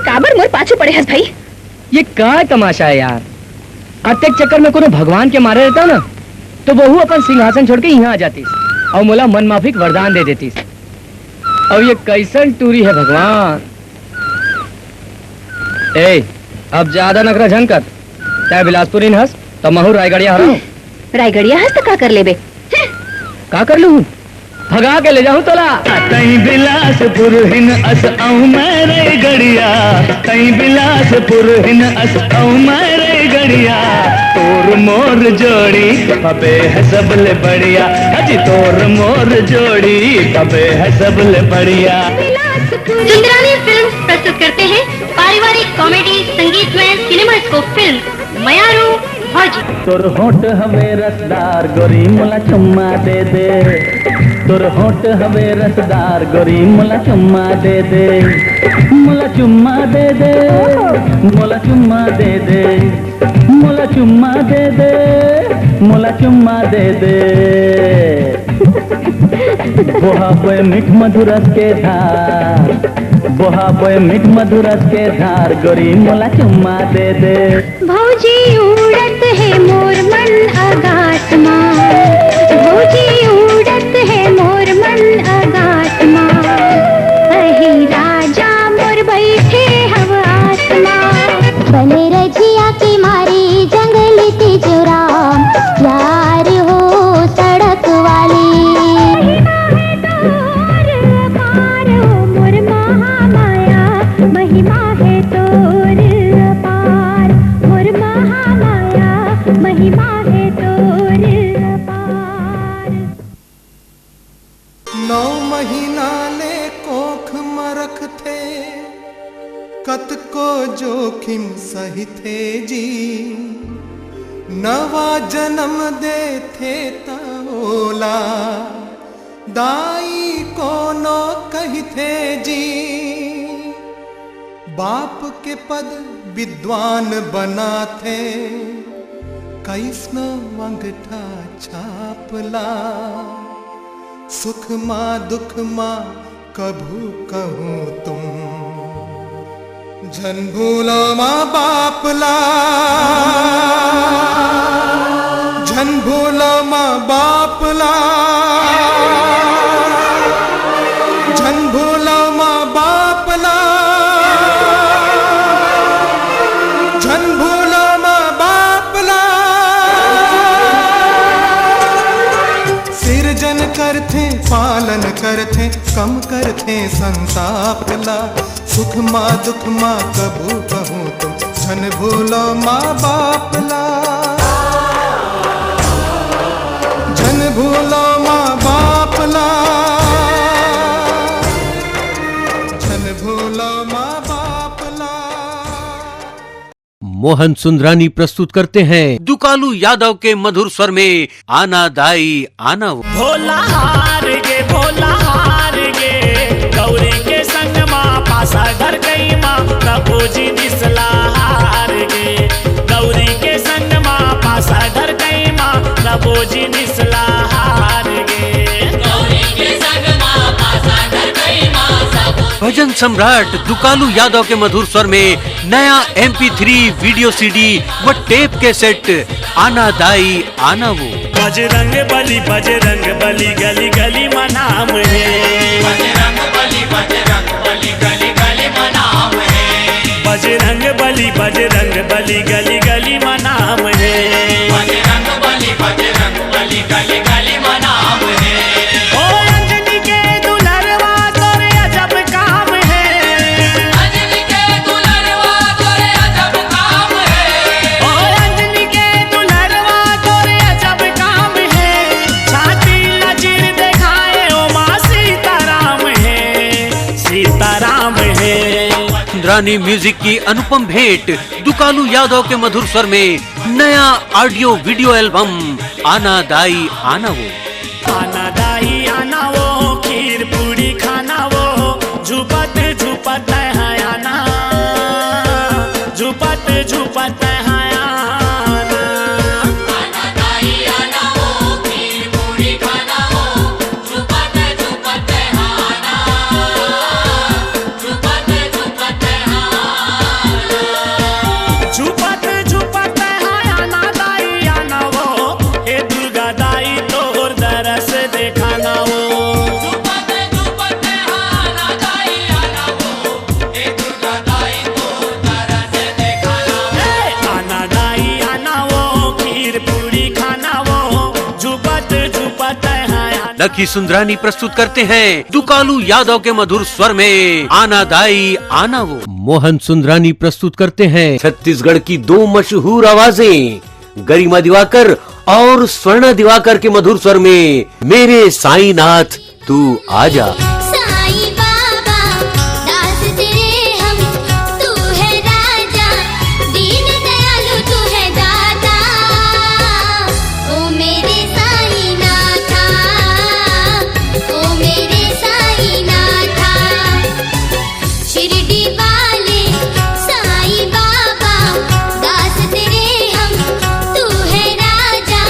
काबर मोर पाछे पड़े हस भाई। ये क्या तमाशा है यार। अत्यक चक्कर में कोनो भगवान के मारे रहता ना तो बहू अपन सिंहासन छोड़ के यहाँ आ जाती और मोला मन माफिक वरदान दे देती। और ये कैसन टूरी है भगवान। ए अब ज्यादा नखरा झन कर। चाहे बिलासपुर इन हंस तो महू रायगढ़िया हराऊं। रायगढ़िया हंस तो का कर लेबे? का कर लूं? भगा के ले जाऊं तोला। तई बिलासपुर हिन अस आऊं मैं रायगढ़िया। तई बिलासपुर हिन अस आऊं मैं रायगढ़िया। तोर मोर जोड़ी अबे है सबले बढ़िया। अजी तोर मोर जोड़ी अबे है सबले बढ़िया। सुंदरानी फिल्म प्रस्तुत करते हैं पारिवारिक कॉमेडी संगीतमय सिनेमास्कोप फिल्म मयारू भौजी। तोर होठ हमें रसदार गोरी मोला चुम्मा दे दे। तोर होठ हमें रसदार गोरी मोला चुम्मा दे दे। मोला चुम्मा दे दे। मोला चुम्मा दे दे। मोला चुम्मा दे दे। मोला चुम्मा दे दे। बोहा पे मीठ मधुरस के धार। बोहा पे मीठ मधुरस के धार गोरी मोला चुम्मा दे दे। भौजी उड़त है मोर मन आकाश माँ। भौजी उड़त है मोर मन आकाश माँ। अही राजा मोर बैठे हव आसमां। बने रजिया की मारी जंगली तिजोराम। यार हो सड़क वाली। मोर महामाया महिमा है तोर अपार। मोर महामाया महिमा है तोर अपार। 9 महीना ले कोख मरख थे कत को जोखिम सही थे जी। नवा जन्म दे थे ताओला दाई कोनो कही थे जी बाप के पद विद्वान बना थे कैसनो अंगठा छापला सुख माँ दुख माँ कभू कहूँ तुम झन भूलो माँ बापला झन भूलो माँ बापला झन भूलो माँ बापला झन भूलो माँ बापला सिरजन करते पालन करते कम करते संतापला सुख माँ दुख माँ कबू कहूँ तुम झन भूलो माँ बापला झन भूलो माँ बापला झन भूलो माँ बापला। मोहन सुंदरानी प्रस्तुत करते हैं दुकालू यादव के मधुर स्वर में आना दाई आना वो। भोला हार गे गौरी के संग माँ पासा घर गई माँ प्रभु जी दिसला हार गे गौरी के संग माँ पासा घर गई माँ प्रभु जी दिसला हार गे गौरी के संग माँ पासा घर गई माँ। भजन सम्राट दुकालू यादव के मधुर स्वर में नया MP3 वीडियो CD व टेप के सेट आना दाई आना वो। बजरंग बली गली गली मनाम है बजरंग बली गली गली मनाम है बजरंग बली गली गली मनाम है बजरंग बली गली गली मनाम है। ओ अंजनी के दुलरवा तोरे अजब काम है अंजनी के दुलरवा तोरे अजब काम है ओ अंजनी के दुलरवा तोरे अजब काम है छाती नजीर दिखाए ओ माँ सीताराम है सुंदरानी म्यूजिक की अनुपम भेंट दुकालू यादव के मधुर स्वर में नया ऑडियो वीडियो एल्बम आना दाई आना वो। आना दाई आना वो खीर पूरी खाना वो झुपत झुपत है आना झुपत झुपत है आना आना दाई आना वो खीर पूरी खाना वो झुपत झुपत है आना झुपत झुपत है आना झुपत झुपत है आना दाई आना वो हे दुर्गा दाई तोर दरस देखाना वो झुपत झुपत है आना दाई आना वो हे दुर्गा दाई तोर दरस देखाना आना दाई आना वो खीर पूरी खाना वो झुपत झुपत है लकी सुंदरानी प्रस्तुत करते हैं दुकालू यादव के मधुर स्वर में आना दाई आना वो। मोहन सुंदरानी प्रस्तुत करते हैं छत्तीसगढ़ की दो मशहूर आवाजें गरिमा दिवाकर और स्वर्णा दिवाकर के मधुर स्वर में मेरे साईनाथ तू आजा। साईं बाबा दास तेरे हम तू है राजा दीन दयालु तू है दाता ओ मेरे साईनाथा ओ मेरे साईनाथा शिरडी वाले साईं बाबा दास तेरे हम तू है राजा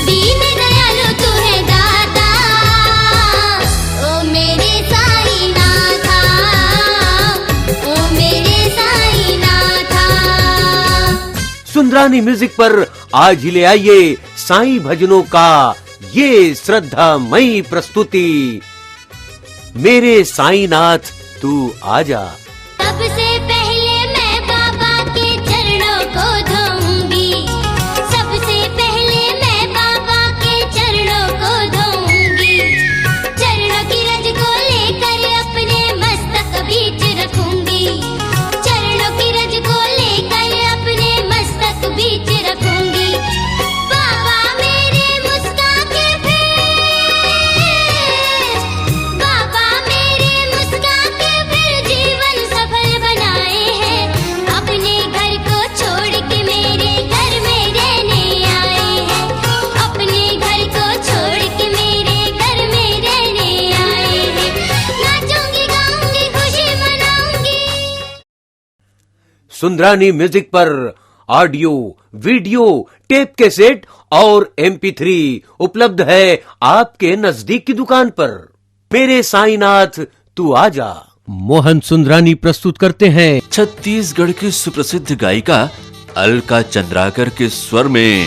दीन दयालु तू है दाता ओ मेरे साईनाथा ओ मेरे साईनाथा। सुंदरानी म्यूजिक पर आज ही ले आइए साईं भजनों का ये श्रद्धामयी प्रस्तुति मेरे साईनाथ तू आजा। सबसे पहले मैं बाबा के चरणों को धोऊंगी सबसे पहले मैं बाबा के चरणों को धोऊंगी चरणों की रज को लेकर अपने मस्तक बीच रखूंगी चरणों की रज को लेकर अपने मस्तक बीच रखूंगी बाबा मेरे मुस्का के फिर बाबा मेरे मुस्का के फिर जीवन सुंदरानी म्यूजिक पर ऑडियो, वीडियो, टेप कैसेट और MP3 उपलब्ध है आपके नजदीक की दुकान पर। मेरे साईनाथ तू आजा मोहन सुंदरानी प्रस्तुत करते हैं छत्तीसगढ़ की सुप्रसिद्ध गायिका अलका चंद्राकर के स्वर में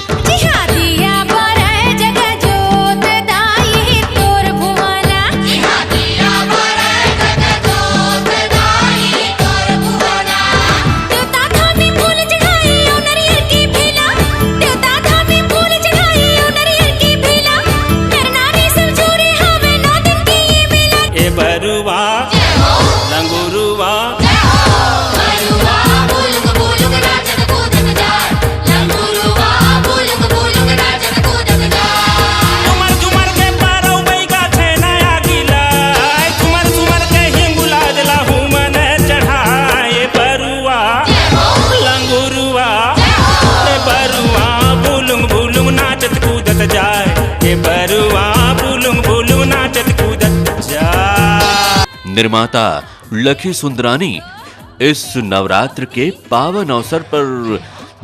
निर्माता लखी सुंदरानी इस नवरात्र के पावन अवसर पर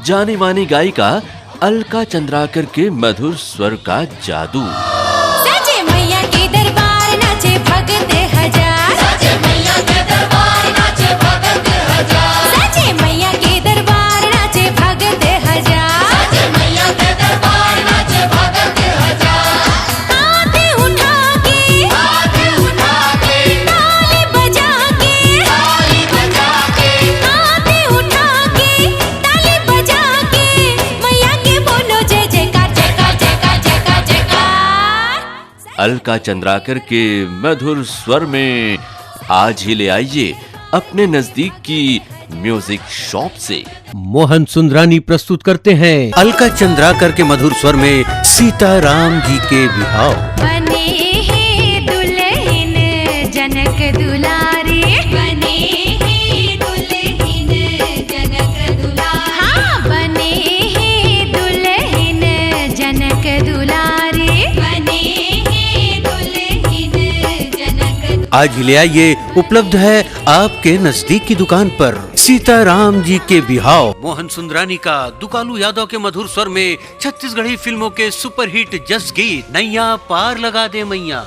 जानी मानी गायिका अलका चंद्राकर के मधुर स्वर का जादू। सचे मैया के दरबार नाचे भगत हजार, सचे मैया के दरबार नाचे भगत हजार, सचे मैया के दरबार नाचे भगत हजार, सचे मैया के दरबार नाचे भगत हजार। हाथ उठा के ताली बजा के, ताली बजा के, हाथ उठा के ताली बजा के मैया के बोलो जय जयकार जयकार जयकार जयकार जयकार। अलका चंद्राकर के मधुर स्वर में आज ही ले आइए अपने नजदीक की म्यूजिक शॉप से। मोहन सुंदरानी प्रस्तुत करते हैं अलका चंद्राकर के मधुर स्वर में सीताराम जी के विहाव। बने हैं दुल्हन जनक दुलारे, बने हैं दुल्हन जनक दुलारे, हाँ बने हैं दुल्हन जनक दुलारे, बने हैं दुल्हन जनक। आज ले आइए उपलब्ध है आपके नजदीक की दुकान पर सीताराम जी के बिहाव। मोहन सुंदरानी का दुकालू यादव के मधुर स्वर में छत्तीसगढ़ी फिल्मों के सुपरहिट जस गीत नैया पार लगा दे मैया।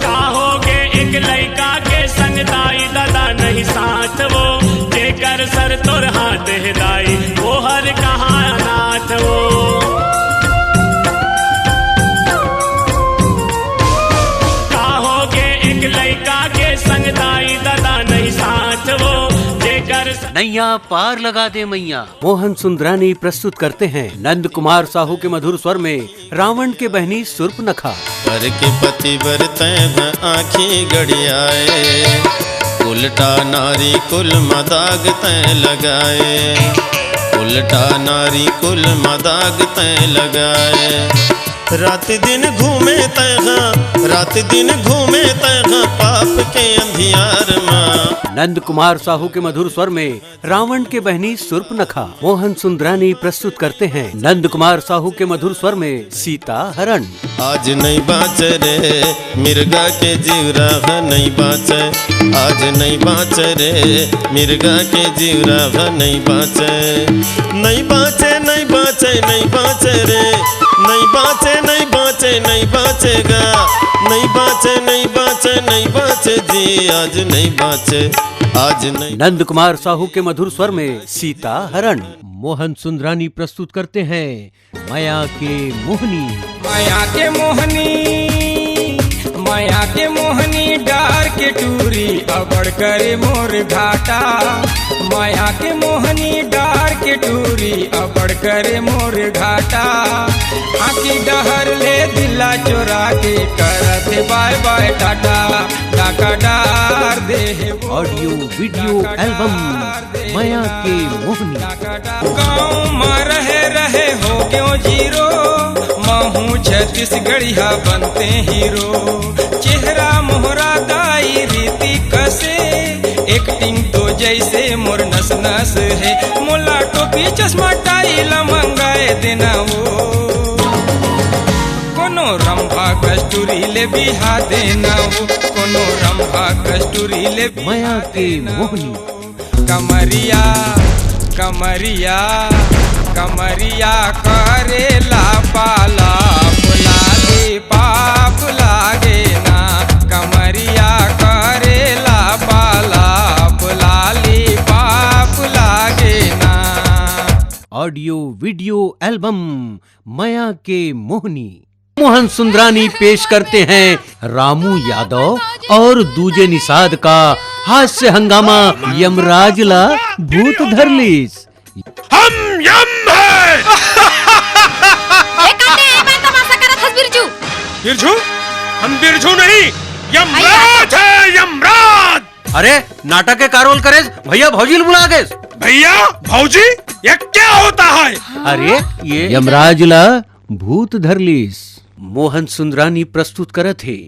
काहोगे एक लड़का के संग दाई दादा नहीं साथ वो, जेकर सर तोर हाथ है दाई वो हर कहाँ अनाथ वो। काहोगे एक लड़का के संग दाई दादा नहीं साथ वो, जेकर नैया पार लगा दे मैया। मोहन सुंदरानी प्रस्तुत करते हैं नंद कुमार साहू के मधुर स्वर में रावण के बहनी शूर्पनखा। पर के पति बरते आँखी गड़ियाए, उल्टा नारी कुल मदाग तय लगाए, उल्टा नारी कुल मदाग तय लगाए। रात दिन घूमे तैहा, रात दिन घूमे तैहा पाप के अंधियार माँ। नंद कुमार साहू के मधुर स्वर में रावण के बहनी शूर्पनखा। मोहन सुंदरानी प्रस्तुत करते हैं नंद कुमार साहू के मधुर स्वर में सीता हरण। आज नहीं बाचे रे मिर्गा के जीवरा नहीं बाचे, आज नहीं बाचे रे मिर्गा के जीवरा नहीं बाचे, नहीं बाचे नहीं बाचे नहीं बाचे रे, नहीं बाचे नहीं बाचे नहीं बाचेगा, नहीं बाचे नहीं बाचे नहीं बाचे जी, आज नहीं बाचे आज नहीं। नंद कुमार साहू के मधुर स्वर में सीता हरण। मोहन सुंदरानी प्रस्तुत करते हैं माया के मोहनी। माया के मोहनी, माया के मोहनी डार के टूरी अबड़ करे मोर घाटा, माया के मोहनी डार के टूरी अबड़ करे मोर घाटा। आखी डहर ले दिला चोरा के करते बाय बाय टाटा, टाका डार दे। ऑडियो वीडियो एल्बम माया के मोहनी। गाँव में रहे रहे हो क्यों जीरो, महू छत्तीसगढ़िया बनते हीरो। चेहरा मोहरा दाई रीति कसे, एक्टिंग तो जैसे मोर नस नस है। मोला टोपी चश्मा टाई लमंगाए देना वो, कोनो रंभा कस्तूरी ले बिहा देना वो, कोनो रंभा कस्तूरी ले माया के मोहनी। कमरिया कमरिया कमरिया करेला पाला फुलाली पाप लागे ना कमरिया करेला पाला फुलाली पाप लागे ना। ऑडियो वीडियो एल्बम माया के मोहनी मोहन सुंदरानी पेश करते हैं रामू यादव और दूजे निषाद का हास्य हंगामा यमराजला भूत धरलीस। हम यम है। बिरजू हम बिरजू नहीं यमराज है यमराज। अरे नाटक के कारोल करे भैया भौजी बुला गए। भैया भौजी ये क्या होता है? अरे ये यमराजला भूत धरलीस मोहन सुंदरानी प्रस्तुत करे थे।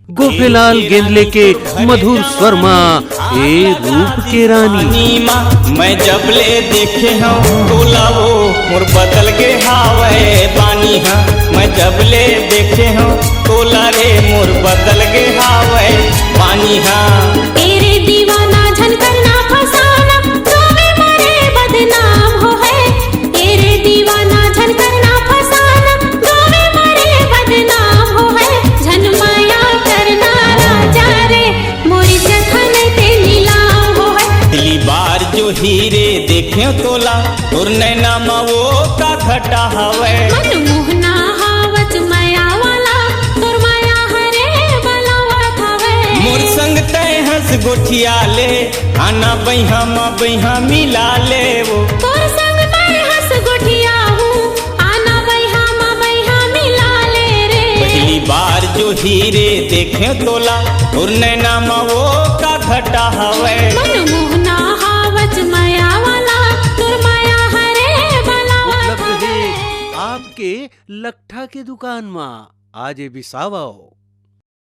गोपेलाल गेंदले के मधुर स्वर माँ ए रूप के रानी। मैं जब ले देखे हूँ तोला वो मोर बदल के हावे पानी हाँ। मैं जब ले देखे हूँ तोला रे मोर बदल के हावे पानी हाँ। तेरे दीवाना झन करना फसाना तोवे मरे बदनाम हो है। तेरे दीवाना झन करना फसाना तोवे मरे बदनाम हो है। झन माया करना राजा रे मोरी जखन ते नीलाम हो है। पहली बार जो हीरे देखे तोला और नैना मा वो का घटा हवे। मनमोहना हावच माया वाला तोर माया हरे बलावत हवे। मोर संग तय हंस गोठिया ले आना बैहा मिला ले वो। तोर संग तय हंस गोठिया हूँ आना बैहा मिला ले रे। पहली बार जो हीरे देखे तोला और नैना मा वो का घटा हवे। मनमोहना हावच माया वाला तोर माया हरे बलावत हवे। आपके लट्ठा के दुकान माँ आज बिसावाओ।